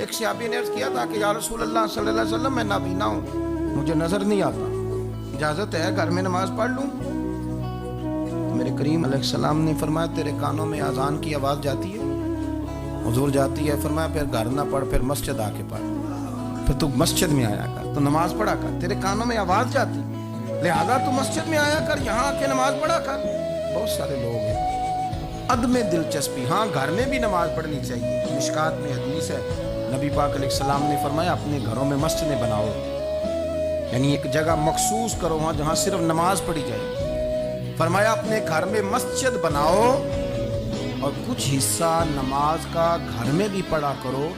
ایک صحابی نے عرض کیا تھا کہ یا رسول اللہ صلی اللہ علیہ وسلم میں نابینا ہوں، مجھے نظر نہیں آتا، اجازت ہے گھر میں نماز پڑھ لوں؟ میرے کریم علیہ السلام نے فرمایا تیرے کانوں میں اذان کی آواز جاتی ہے؟ حضور جاتی ہے۔ فرمایا پھر گھر نہ پڑھ، پھر مسجد آ کے پڑھ، پھر تو مسجد میں آیا کر، تو نماز پڑھا کر، تیرے کانوں میں آواز جاتی، لہذا تو مسجد میں آیا کر، یہاں آ کے نماز پڑھا کر۔ بہت سارے لوگ ہیں عدم دلچسپی، ہاں گھر میں بھی نماز پڑھنی چاہیے۔ مشکات میں حدیث ہے، نبی پاک علیہ السلام نے فرمایا اپنے گھروں میں مسجدیں بناؤ، یعنی ایک جگہ مخصوص کرو وہاں جہاں صرف نماز پڑھی جائے۔ فرمایا اپنے گھر میں مسجد بناؤ اور کچھ حصہ نماز کا گھر میں بھی پڑھا کرو،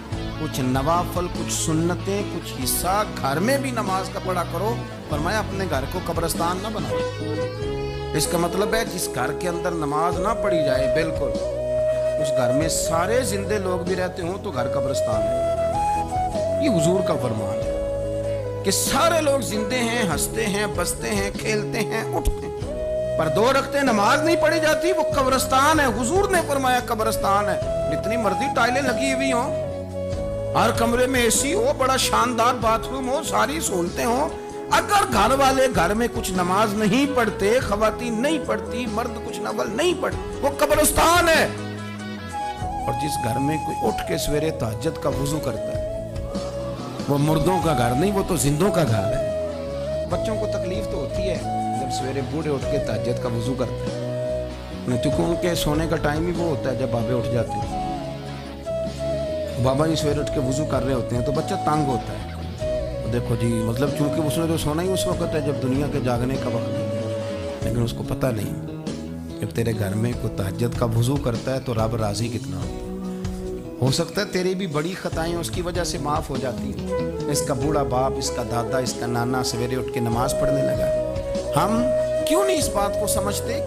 کچھ نوافل، کچھ سنتیں، کچھ حصہ گھر میں بھی نماز کا پڑھا کرو۔ فرمایا اپنے گھر کو قبرستان نہ بناؤ۔ اس کا مطلب ہے جس گھر کے اندر نماز نہ پڑھی جائے بالکل، اس گھر میں سارے زندے لوگ بھی رہتے ہوں تو گھر قبرستان ہے۔ یہ حضور کا فرمان ہے کہ سارے لوگ زندے ہیں، ہنستے ہیں، بستے ہیں، کھیلتے ہیں، اٹھتے ہیں، پر 2 رکعتیں نماز نہیں پڑھی جاتی، وہ قبرستان ہے۔ حضور نے فرمایا قبرستان ہے۔ اتنی مرضی ٹائلیں لگی ہوئی ہوں، ہر کمرے میں اے سی ہو، بڑا شاندار باتھ روم ہو، ساری سہولتیں ہوں، اگر گھر والے گھر میں کچھ نماز نہیں پڑھتے، خواتین نہیں پڑھتی، مرد کچھ نفل نہیں پڑھتے، وہ قبرستان ہے۔ اور جس گھر میں کوئی اٹھ کے سویرے تہجد کا وضو کرتا ہے، وہ مردوں کا گھر نہیں، وہ تو زندوں کا گھر ہے۔ بچوں کو تکلیف تو ہوتی ہے جب سویرے بوڑھے اٹھ کے تہجد کا وضو کرتے ہیں، کیونکہ ان کے سونے کا ٹائم ہی وہ ہوتا ہے جب بابے اٹھ جاتے ہیں۔ بابا جی سویرے اٹھ کے وضو کر رہے ہوتے ہیں تو بچہ تنگ ہوتا ہے، دیکھو جی مطلب چونکہ اس نے تو سونا ہی اس وقت ہے جب دنیا کے جاگنے کا وقت ہے، لیکن اس کو پتہ نہیں کہ تیرے گھر میں کوئی تہجد کا وضو کرتا ہے تو رب راضی کتنا ہوتا ہے۔ ہو سکتا ہے تیری بھی بڑی خطائیں اس کی وجہ سے معاف ہو جاتی ہیں۔ اس کا بوڑھا باپ، اس کا دادا، اس کا نانا سویرے اٹھ کے نماز پڑھنے لگا، ہم کیوں نہیں اس بات کو سمجھتے